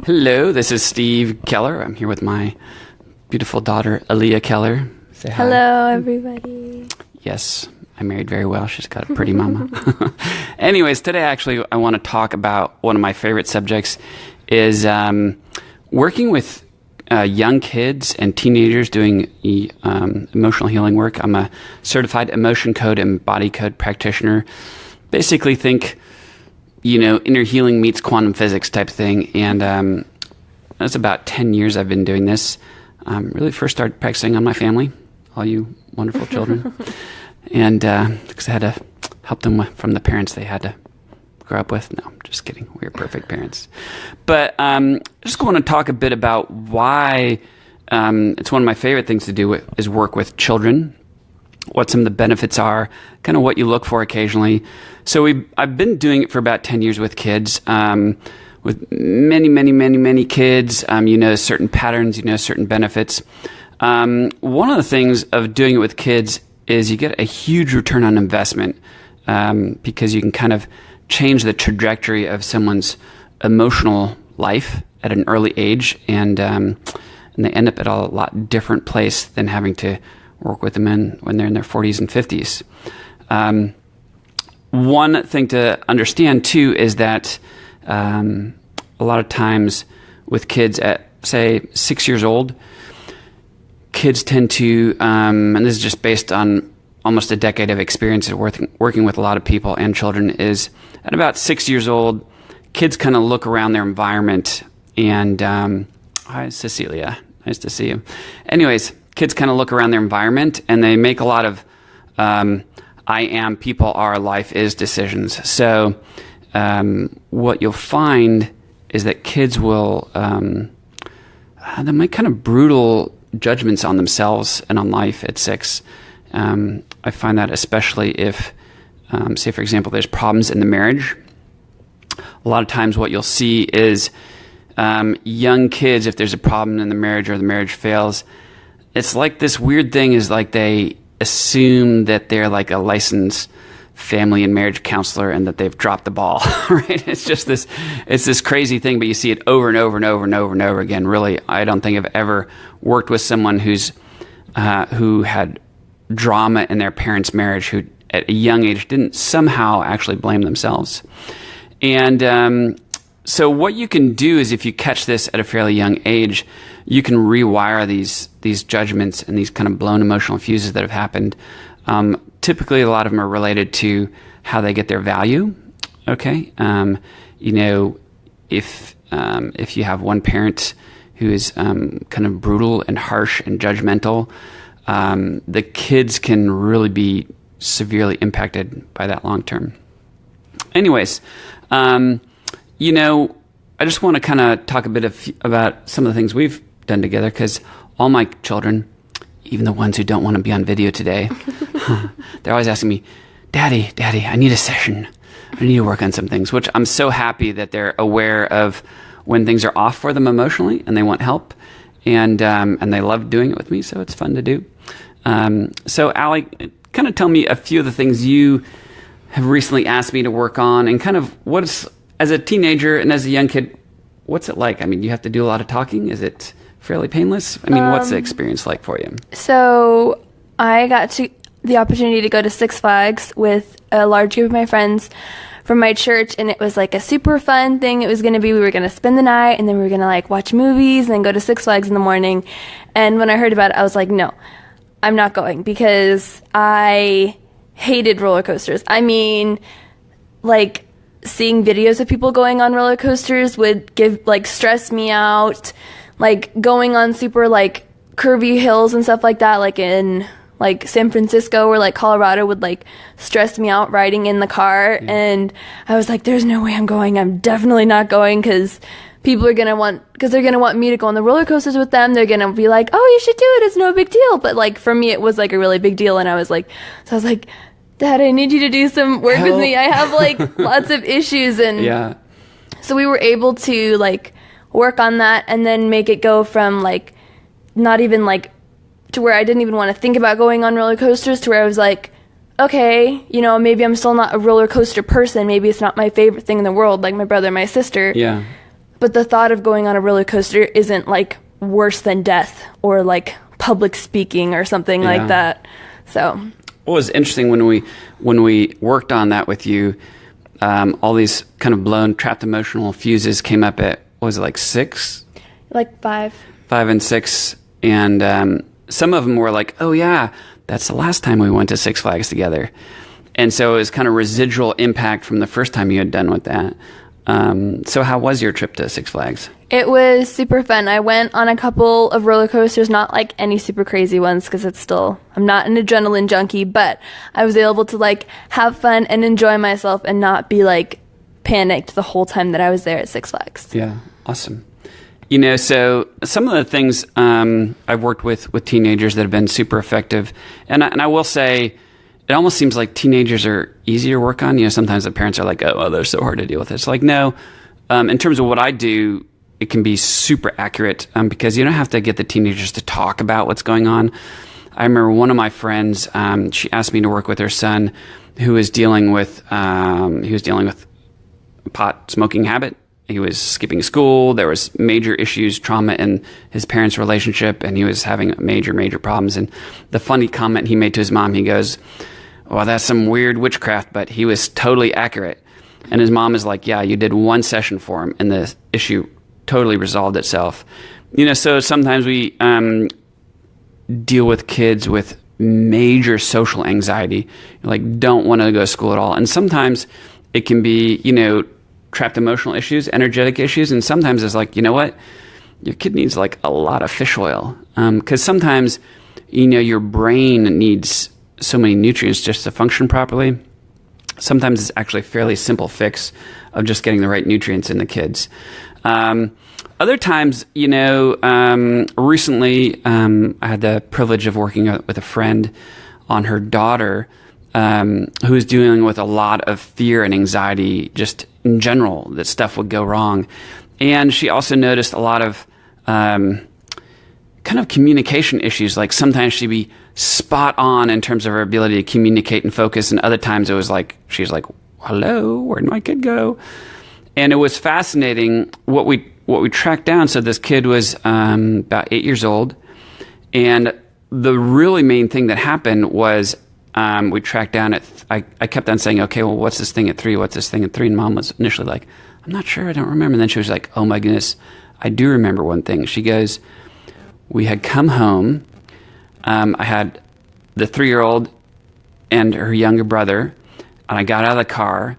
Hello, this is Steve Keller. I'm here with my beautiful daughter, Aaliyah Keller. Say hi. Hello, everybody. Yes, I married very well. She's got a pretty mama. Anyways, today actually I want to talk about one of my favorite subjects is working with young kids and teenagers doing emotional healing work. I'm a certified emotion code and body code practitioner. Basically think, inner healing meets quantum physics type thing. And that's about 10 years I've been doing this. Really first started practicing on my family, all you wonderful children. And because I had to help them from the parents they had to grow up with. No, I'm just kidding. We were perfect parents. But I just want to talk a bit about why it's one of my favorite things to do is work with children, what some of the benefits are, kind of what you look for occasionally. So I've been doing it for about 10 years with kids, with many kids. Certain patterns, certain benefits. One of the things of doing it with kids is you get a huge return on investment because you can kind of change the trajectory of someone's emotional life at an early age, and they end up at a lot different place than having to work with them when they're in their 40s and 50s. One thing to understand, too, is that a lot of times with kids at, say, 6 years old, kids tend to, and this is just based on almost a decade of experience of working with a lot of people and children, is at about 6 years old, kids kind of look around their environment and, hi, Cecilia, nice to see you. Anyways, kids kind of look around their environment and they make a lot of I am, people are, life is decisions. So what you'll find is that kids will, they make kind of brutal judgments on themselves and on life at 6. I find that especially if, say, for example, there's problems in the marriage. A lot of times what you'll see is young kids, if there's a problem in the marriage or the marriage fails, it's like this weird thing is like they assume that they're like a licensed family and marriage counselor and that they've dropped the ball, right? It's just this crazy thing, but you see it over and over and over and over and over again. Really, I don't think I've ever worked with someone who had drama in their parents' marriage, who at a young age didn't somehow actually blame themselves. And so what you can do is if you catch this at a fairly young age, you can rewire these judgments and these kind of blown emotional fuses that have happened. Typically, a lot of them are related to how they get their value. Okay, if you have one parent who is kind of brutal and harsh and judgmental, the kids can really be severely impacted by that long term. Anyways, I just want to kind of talk a bit about some of the things we've done together, because all my children, even the ones who don't want to be on video today, they're always asking me, Daddy, I need a session. I need to work on some things, which I'm so happy that they're aware of when things are off for them emotionally and they want help, and they love doing it with me, so it's fun to do. So Allie, kind of tell me a few of the things you have recently asked me to work on, and kind of as a teenager and as a young kid, what's it like? I mean, you have to do a lot of talking. Is it fairly painless? I mean, what's the experience like for you? So I got the opportunity to go to Six Flags with a large group of my friends from my church, and it was like a super fun thing. It was going to be, we were going to spend the night, and then we were going to like watch movies and then go to Six Flags in the morning. And when I heard about it, I was like, no, I'm not going, because I hated roller coasters. I mean, like, seeing videos of people going on roller coasters would stress me out. Like, going on super like curvy hills and stuff like that, like in like San Francisco or like Colorado, would like stress me out riding in the car. Yeah. And I was like, there's no way I'm going. I'm definitely not going, because people are they're going to want me to go on the roller coasters with them. They're going to be like, oh, you should do it. It's no big deal. But like, for me, it was like a really big deal. And I was like, Dad, I need you to do some work with me. I have like lots of issues. And yeah. So we were able to like work on that and then make it go from like not even like to where I didn't even want to think about going on roller coasters, to where I was like, okay, maybe I'm still not a roller coaster person. Maybe it's not my favorite thing in the world, like my brother and my sister. Yeah. but the thought of going on a roller coaster isn't like worse than death or like public speaking or something like that. So what was interesting when we worked on that with you, all these kind of blown trapped emotional fuses came up at, what was it, like 6? Like 5 and 6, and some of them were like, oh yeah, that's the last time we went to Six Flags together. And so it was kind of residual impact from the first time you had done with that. So how was your trip to Six Flags? It was super fun. I went on a couple of roller coasters, not like any super crazy ones because I'm not an adrenaline junkie, but I was able to like have fun and enjoy myself and not be like panicked the whole time that I was there at Six Flags. Yeah, awesome. So some of the things I've worked with teenagers that have been super effective, and I will say, it almost seems like teenagers are easier to work on. Sometimes the parents are like, oh, they're so hard to deal with. It's like, no, in terms of what I do, it can be super accurate because you don't have to get the teenagers to talk about what's going on. I remember one of my friends, she asked me to work with her son who was dealing with pot smoking habit. He was skipping school. There was major issues, trauma in his parents' relationship, and he was having major problems. And the funny comment he made to his mom, he goes, well, that's some weird witchcraft, but he was totally accurate. And his mom is like, yeah, you did one session for him, and the issue totally resolved itself. So sometimes we deal with kids with major social anxiety, like don't want to go to school at all. And sometimes it can be, trapped emotional issues, energetic issues, and sometimes it's like, you know what? Your kid needs like a lot of fish oil. Because sometimes, your brain needs so many nutrients just to function properly. Sometimes it's actually a fairly simple fix of just getting the right nutrients in the kids. Other times, recently I had the privilege of working with a friend on her daughter who was dealing with a lot of fear and anxiety just in general, that stuff would go wrong. And she also noticed a lot of kind of communication issues. Like sometimes she'd be spot on in terms of her ability to communicate and focus, and other times it was like, she's like, hello, where'd my kid go? And it was fascinating what we tracked down. So this kid was about 8 years old, and the really main thing that happened was we tracked down I kept on saying, okay, well, what's this thing at 3? What's this thing at 3? And Mom was initially like, I'm not sure, I don't remember. And then she was like, oh my goodness, I do remember one thing. She goes, we had come home. I had the 3-year-old and her younger brother, and I got out of the car,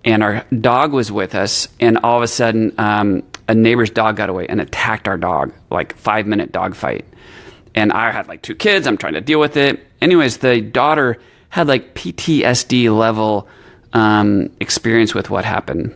and our dog was with us, and all of a sudden, a neighbor's dog got away and attacked our dog, like 5-minute dog fight. And I had like 2 kids. I'm trying to deal with it. Anyways, the daughter had like PTSD level experience with what happened.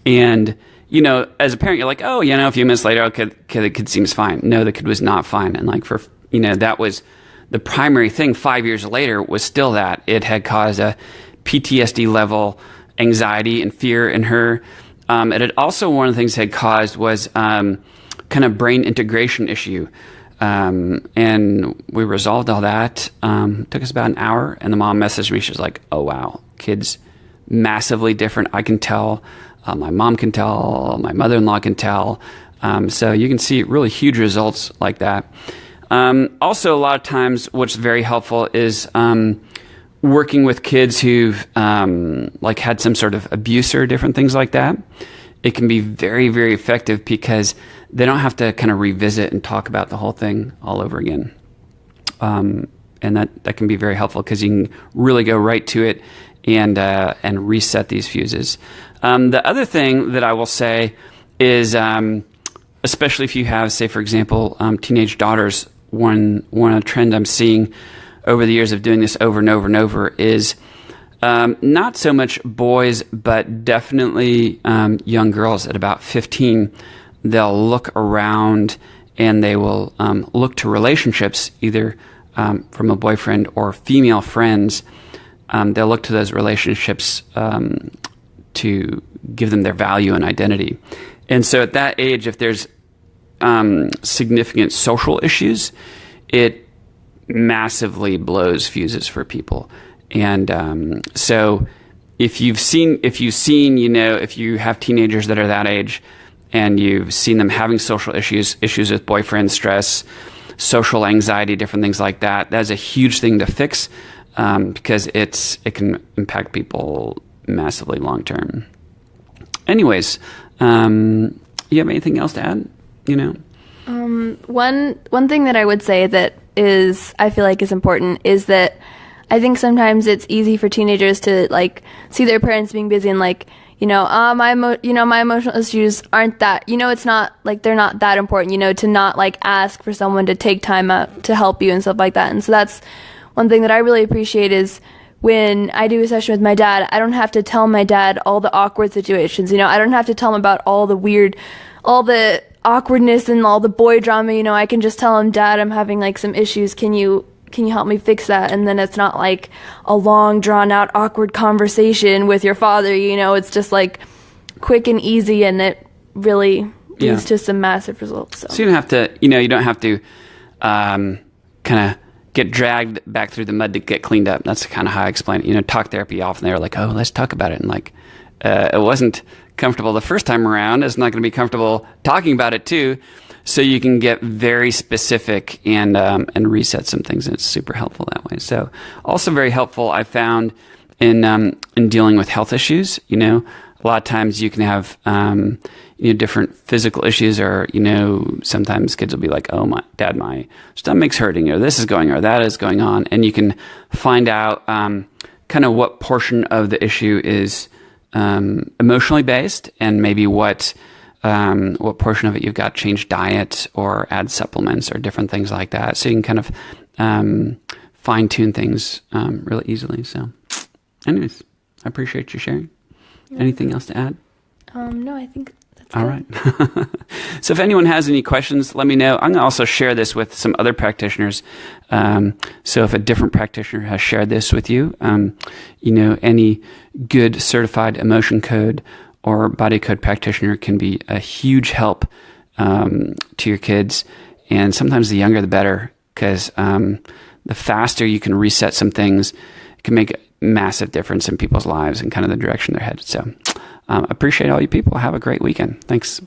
And, as a parent, you're like, oh, a few minutes later, okay, the kid seems fine. No, the kid was not fine. And like that was the primary thing 5 years later was still that. It had caused a PTSD level anxiety and fear in her. It had also, one of the things it had caused was kind of brain integration issue. And we resolved all that. Took us about an hour, and the mom messaged me. She was like, oh, wow, kid's massively different. I can tell. My mom can tell. My mother-in-law can tell. So you can see really huge results like that. Also, a lot of times what's very helpful is working with kids who've had some sort of abuse or different things like that. It can be very, very effective because they don't have to kind of revisit and talk about the whole thing all over again. And that can be very helpful because you can really go right to it and reset these fuses. The other thing that I will say is, especially if you have, say, for example, teenage daughters, one trend I'm seeing over the years of doing this over and over and over is not so much boys, but definitely young girls at about 15. They'll look around and they will look to relationships, either from a boyfriend or female friends. They'll look to those relationships to give them their value and identity. And so at that age, if there's significant social issues, it massively blows fuses for people. And so if you have teenagers that are that age, and you've seen them having social issues with boyfriend, stress, social anxiety, different things like that, that's a huge thing to fix, because it can impact people massively long term. Anyways, you have anything else to add? One thing that I would say that I feel like is important is that I think sometimes it's easy for teenagers to like see their parents being busy and like, my emotional issues aren't that, it's not like they're not that important, to not like ask for someone to take time out to help you and stuff like that. And so that's one thing that I really appreciate is when I do a session with my dad, I don't have to tell my dad all the awkward situations, I don't have to tell him about all the awkwardness and all the boy drama, I can just tell him, Dad, I'm having like some issues. Can you help me fix that? And then it's not like a long drawn out awkward conversation with your father, it's just like quick and easy, and it really leads to some massive results. So you don't have to, you don't have to kind of get dragged back through the mud to get cleaned up. That's kind of how I explain it. Talk therapy, often they were like, oh, let's talk about it. And like, it wasn't comfortable the first time around. It's not going to be comfortable talking about it too. So you can get very specific and reset some things, and it's super helpful that way. So also very helpful, I found, in dealing with health issues. A lot of times you can have different physical issues, or sometimes kids will be like, oh, my stomach's hurting, or this is going, or that is going on, and you can find out kind of what portion of the issue is emotionally based, and maybe what portion of it you've got to change diet or add supplements or different things like that. So you can kind of fine tune things really easily. So anyways, I appreciate you sharing. Anything else to add? No, I think that's all right. So if anyone has any questions, let me know. I'm going to also share this with some other practitioners. So if a different practitioner has shared this with you, any good certified emotion code or body code practitioner can be a huge help to your kids. And sometimes the younger, the better, because the faster you can reset some things, it can make a massive difference in people's lives and kind of the direction they're headed. So appreciate all you people. Have a great weekend. Thanks.